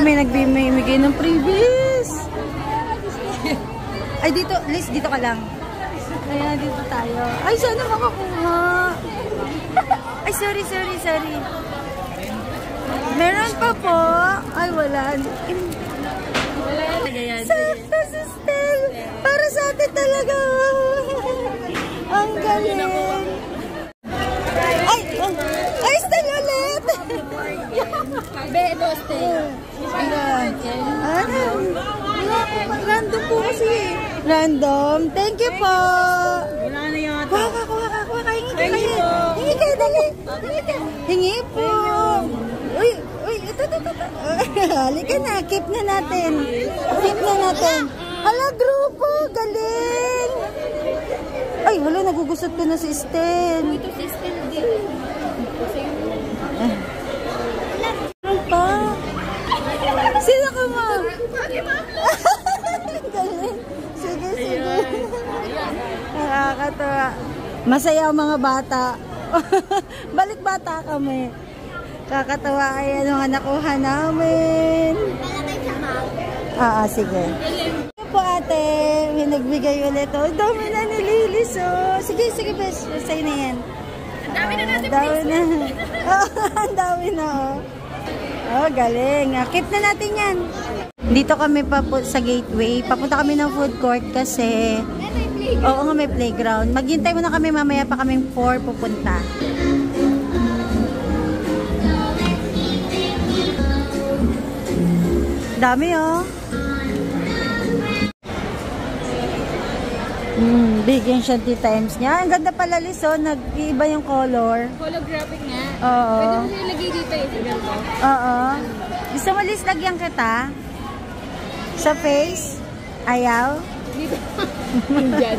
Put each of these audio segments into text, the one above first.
may nagbibigay ng freebies. Ay, dito. Liz, dito ka lang. Ayan, dito tayo. Ay, sana makakuha. Ay, sorry. Meron pa po. Ay, wala. Sakto si Stel. Para sa atin talaga. Ang galing. Ay, Stel ulit. Bebo, Stel. Random po kasi. Random. Thank you po. Wala na yata. Kuha ka. Hingi kayo, dali. Hingi po. Uy, ito. Halika na, keep na natin. Hala, grupo, galing. Ay, wala, nagugusot ko na si Stel. Ito si Stel din. Ano pa? Sino ka mo? Galing. Sige. Nakakatawa. Masaya ang mga bata. Balik bata kami. Kakatawa ay ano nga nakuha namin. Sige. Ito po ate, may nagbigay ulit. Oh, dami na ni Lilis. Oh. Sige, bes. Sa'yo na yan. Ang dami na natin. Ang dami na. Oh, galing. Keep na natin yan. Dito kami sa gateway. Papunta kami ng food court kasi oo nga, may playground. Maghintay muna kami, mamaya pa kaming 4 pupunta. Dami oh. Big and shanty times niya. Ang ganda pala, Liz, oh. Nag-iiba yung color. Holographic nga. Oo. Pwede mo nilagay dito eh. Oo. Gusto mo, Liz, lagyan kita? Sa face? Ayaw? Dito. Diyan.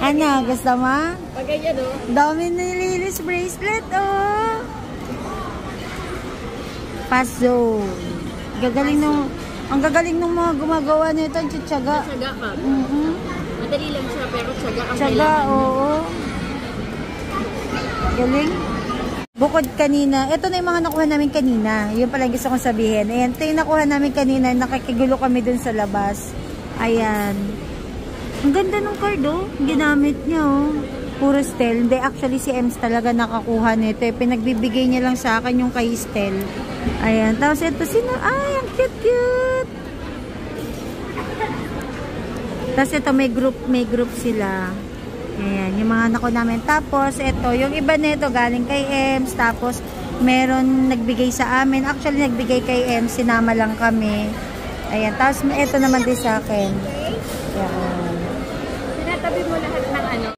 Ano, gusto mo? Pag ganyan, oh. Dami ni Lilis bracelet, oh. Paso. Ang gagaling nung mga gumagawa nito, ang tiyatsaga. Tsaga ka. Madali lang siya, pero tsaga ang Tsaga, kailangan. oo. Galing. Bukod kanina, ito na yung mga nakuha namin kanina. Yun pala gusto kong sabihin. Ayan, ito yung nakuha namin kanina. Nakikigulo kami dun sa labas. Ayan. Ang ganda ng card, oh. Ginamit niya, oh. Puro Stel. Hindi, actually si Ems talaga nakakuha nito. Pinagbibigay niya lang sa akin yung kay Stel. Ayan. Tapos ito, ay, ang cute. Tapos ito, may group sila. Ayan, yung mga nakuha namin. Tapos, ito, yung iba nito galing kay Ems. Tapos, meron nagbigay sa amin. Actually, nagbigay kay Ems. Sinama lang kami. Ayan. Tapos, ito naman din sa akin. Ayan. Tinatabi mo lahat ng ano.